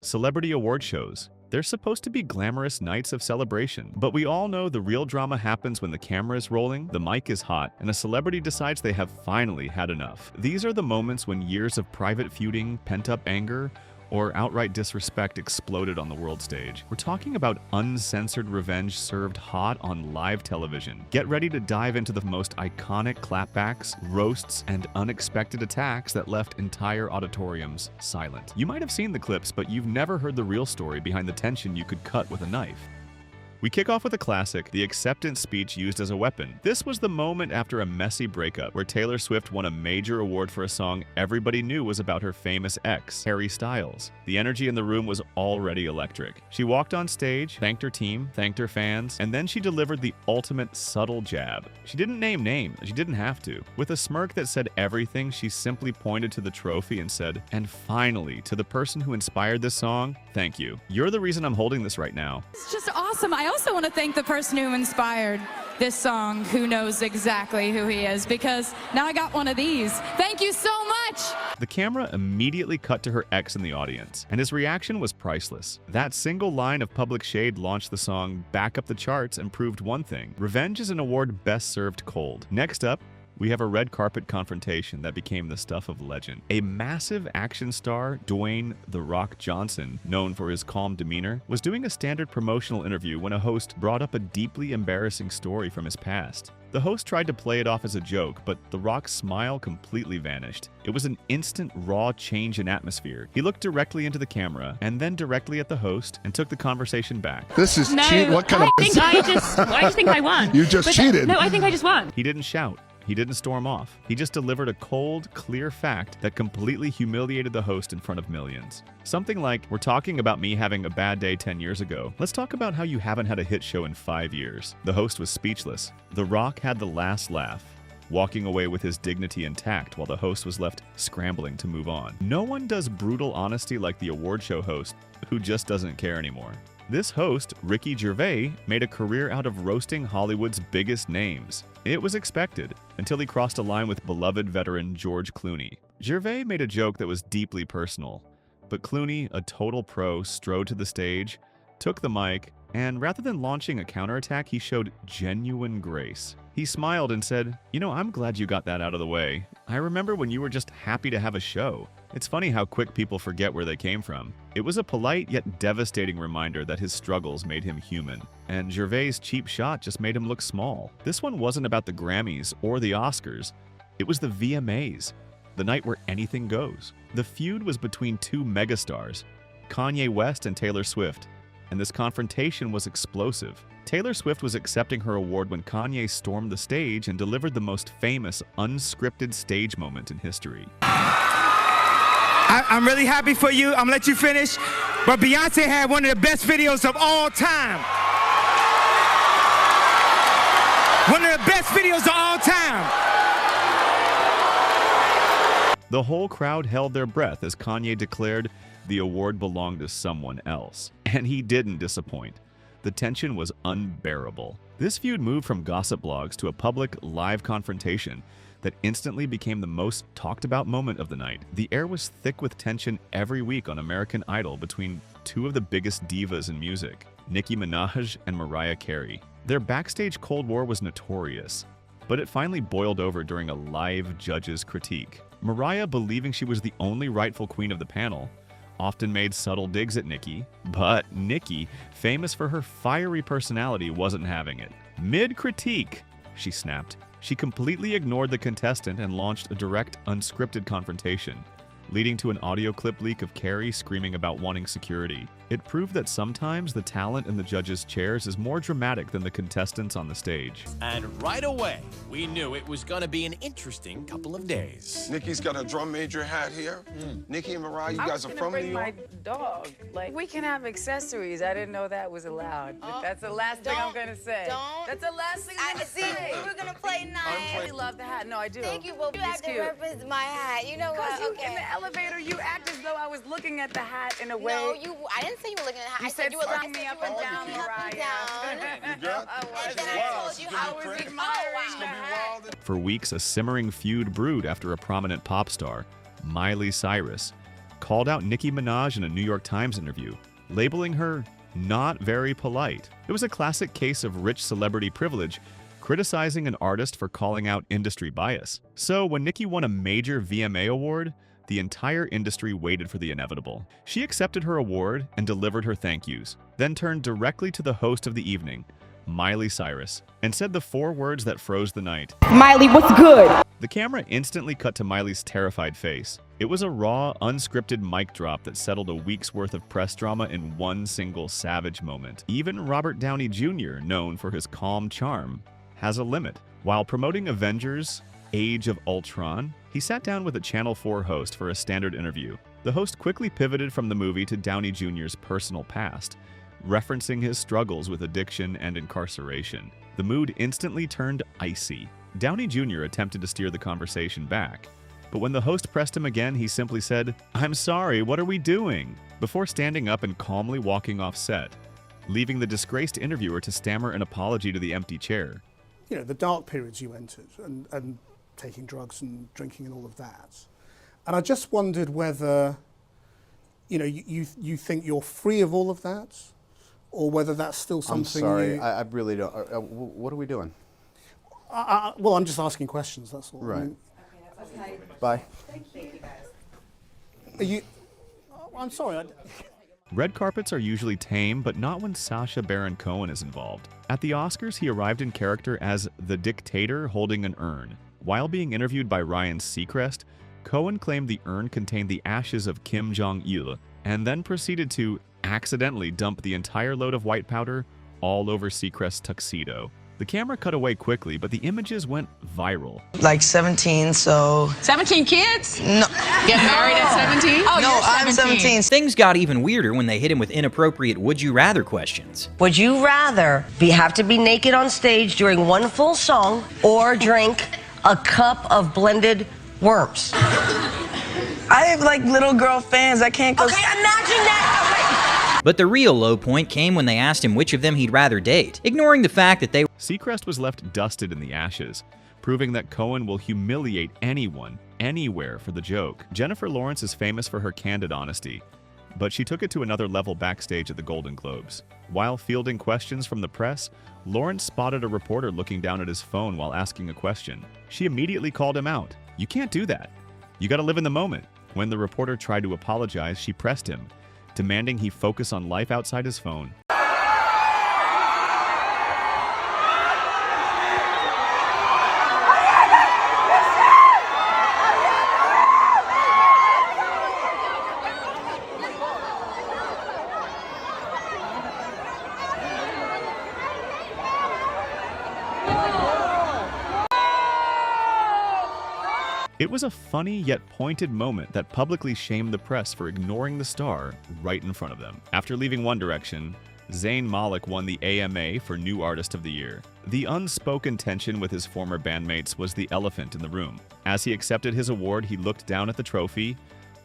Celebrity award shows. They're supposed to be glamorous nights of celebration, but we all know the real drama happens when the camera is rolling, the mic is hot, and a celebrity decides they have finally had enough. These are the moments when years of private feuding, pent-up anger, or outright disrespect exploded on the world stage. We're talking about uncensored revenge served hot on live television. Get ready to dive into the most iconic clapbacks, roasts, and unexpected attacks that left entire auditoriums silent. You might have seen the clips, but you've never heard the real story behind the tension you could cut with a knife. We kick off with a classic, the acceptance speech used as a weapon. This was the moment after a messy breakup where Taylor Swift won a major award for a song everybody knew was about her famous ex, Harry Styles. The energy in the room was already electric. She walked on stage, thanked her team, thanked her fans, and then she delivered the ultimate subtle jab. She didn't name names, she didn't have to. With a smirk that said everything, she simply pointed to the trophy and said, "And finally, to the person who inspired this song, thank you. You're the reason I'm holding this right now." It's just awesome. I also want to thank the person who inspired this song, who knows exactly who he is, because now I got one of these. Thank you so much. The camera immediately cut to her ex in the audience, and his reaction was priceless. That single line of public shade launched the song back up the charts and proved one thing: revenge is an award best served cold. Next up, we have a red carpet confrontation that became the stuff of legend. A massive action star, Dwayne "The Rock" Johnson, known for his calm demeanor, was doing a standard promotional interview when a host brought up a deeply embarrassing story from his past. The host tried to play it off as a joke, but The Rock's smile completely vanished. It was an instant, raw change in atmosphere. He looked directly into the camera, and then directly at the host, and took the conversation back. This is cheat. What kind of... I just think I won. You just cheated. No, I think I just won. He didn't shout. He didn't storm off. He just delivered a cold, clear fact that completely humiliated the host in front of millions. Something like, "We're talking about me having a bad day 10 years ago. Let's talk about how you haven't had a hit show in 5 years." The host was speechless. The Rock had the last laugh, walking away with his dignity intact while the host was left scrambling to move on. No one does brutal honesty like the award show host, who just doesn't care anymore. This host, Ricky Gervais, made a career out of roasting Hollywood's biggest names. It was expected, until he crossed a line with beloved veteran George Clooney. Gervais made a joke that was deeply personal, but Clooney, a total pro, strode to the stage, took the mic, and rather than launching a counterattack, he showed genuine grace. He smiled and said, "You know, I'm glad you got that out of the way. I remember when you were just happy to have a show." It's funny how quick people forget where they came from. It was a polite yet devastating reminder that his struggles made him human, and Gervais' cheap shot just made him look small. This one wasn't about the Grammys or the Oscars. It was the VMAs, the night where anything goes. The feud was between two megastars, Kanye West and Taylor Swift, and this confrontation was explosive. Taylor Swift was accepting her award when Kanye stormed the stage and delivered the most famous, unscripted stage moment in history. I'm really happy for you. I'm gonna let you finish. But Beyonce had one of the best videos of all time. One of the best videos of all time. The whole crowd held their breath as Kanye declared the award belonged to someone else. And he didn't disappoint. The tension was unbearable. This feud moved from gossip blogs to a public, live confrontation that instantly became the most talked about moment of the night. The air was thick with tension every week on American Idol between two of the biggest divas in music, Nicki Minaj and Mariah Carey. Their backstage Cold War was notorious, but it finally boiled over during a live judge's critique. Mariah, believing she was the only rightful queen of the panel, often made subtle digs at Nicki, but Nicki, famous for her fiery personality, wasn't having it. Mid-critique, she snapped. She completely ignored the contestant and launched a direct, unscripted confrontation, leading to an audio clip leak of Carey screaming about wanting security. It proved that sometimes the talent in the judges' chairs is more dramatic than the contestants on the stage. And right away, we knew it was going to be an interesting couple of days. Nikki's got a drum major hat here. Nikki and Mariah, you guys are from New York? I was gonna bring my dog. Like, we can have accessories. I didn't know that was allowed. But that's the last thing I'm gonna say. That's the last thing I'm gonna say. We were gonna play nice. I really love the hat. No, I do. Thank you, but you have to reference my hat. You know what? Because in the elevator, you act as though I was looking at the hat in a way. No, I didn't say you were looking at the hat. You said you were looking me up and down, Mariah. And then I told you I was admiring the hat. For weeks, a simmering feud brewed after a prominent pop star, Miley Cyrus, called out Nicki Minaj in a New York Times interview, labeling her not very polite. It was a classic case of rich celebrity privilege, criticizing an artist for calling out industry bias. So when Nicki won a major VMA award, the entire industry waited for the inevitable. She accepted her award and delivered her thank yous, then turned directly to the host of the evening, Miley Cyrus, and said the 4 words that froze the night. Miley, what's good? The camera instantly cut to Miley's terrified face. It was a raw, unscripted mic drop that settled a week's worth of press drama in one single savage moment. Even Robert Downey Jr., known for his calm charm, has a limit. While promoting Avengers: Age of Ultron, he sat down with a Channel 4 host for a standard interview. The host quickly pivoted from the movie to Downey Jr.'s personal past, referencing his struggles with addiction and incarceration. The mood instantly turned icy. Downey Jr. attempted to steer the conversation back, but when the host pressed him again, he simply said, "I'm sorry, what are we doing?" before standing up and calmly walking off set, leaving the disgraced interviewer to stammer an apology to the empty chair. You know, the dark periods you entered and taking drugs and drinking and all of that. And I just wondered whether, you know, you think you're free of all of that, or whether that's still something. I'm sorry, I really don't. What are we doing? Well, I'm just asking questions, that's all. Right. I mean, Okay. Bye. Thank you guys. are you, I'm sorry. Red carpets are usually tame, but not when Sacha Baron Cohen is involved. At the Oscars, he arrived in character as the dictator holding an urn. While being interviewed by Ryan Seacrest, Cohen claimed the urn contained the ashes of Kim Jong-il, and then proceeded to accidentally dump the entire load of white powder all over Seacrest's tuxedo. The camera cut away quickly, but the images went viral. Like 17, so... 17 kids? No. Get married at 17? Oh, No, you're I'm 17. Things got even weirder when they hit him with inappropriate would you rather questions. Would you rather have to be naked on stage during one full song or drink a cup of blended worms? I have like little girl fans. I can't go... Okay, imagine that. But the real low point came when they asked him which of them he'd rather date, ignoring the fact that they... Seacrest was left dusted in the ashes, proving that Cohen will humiliate anyone, anywhere for the joke. Jennifer Lawrence is famous for her candid honesty, but she took it to another level backstage at the Golden Globes. While fielding questions from the press, Lawrence spotted a reporter looking down at his phone while asking a question. She immediately called him out. "You can't do that. You gotta live in the moment." When the reporter tried to apologize, she pressed him, demanding he focus on life outside his phone. It was a funny yet pointed moment that publicly shamed the press for ignoring the star right in front of them. After leaving One Direction, Zayn Malik won the AMA for New Artist of the Year. The unspoken tension with his former bandmates was the elephant in the room. As he accepted his award, he looked down at the trophy,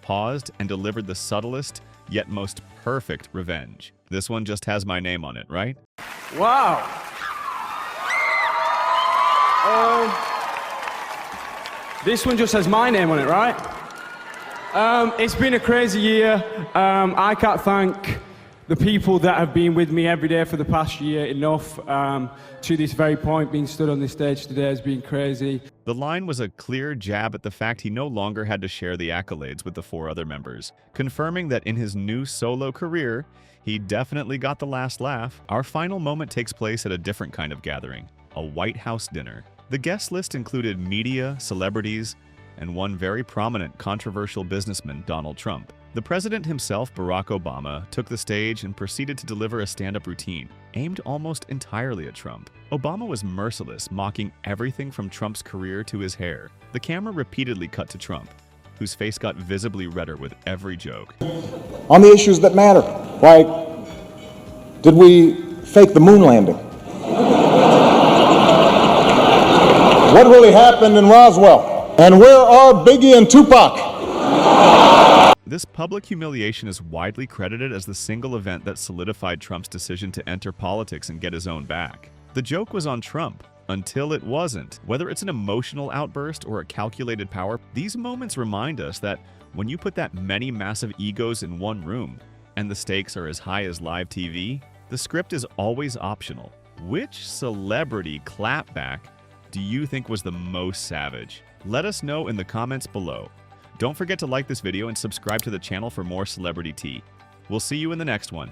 paused, and delivered the subtlest yet most perfect revenge. "This one just has my name on it, right?" Wow. This one just has my name on it, right? It's been a crazy year. I can't thank the people that have been with me every day for the past year enough. To this very point, being stood on this stage today has been crazy. The line was a clear jab at the fact he no longer had to share the accolades with the 4 other members, confirming that in his new solo career, he definitely got the last laugh. Our final moment takes place at a different kind of gathering, a White House dinner. The guest list included media, celebrities, and one very prominent controversial businessman, Donald Trump. The president himself, Barack Obama, took the stage and proceeded to deliver a stand-up routine aimed almost entirely at Trump. Obama was merciless, mocking everything from Trump's career to his hair. The camera repeatedly cut to Trump, whose face got visibly redder with every joke. On the issues that matter, like, did we fake the moon landing? What really happened in Roswell? And where are Biggie and Tupac? This public humiliation is widely credited as the single event that solidified Trump's decision to enter politics and get his own back. The joke was on Trump, until it wasn't. Whether it's an emotional outburst or a calculated power, these moments remind us that When you put that many massive egos in one room, and the stakes are as high as live TV, the script is always optional. Which celebrity clapback do you think was the most savage? Let us know in the comments below. Don't forget to like this video and subscribe to the channel for more celebrity tea. We'll see you in the next one.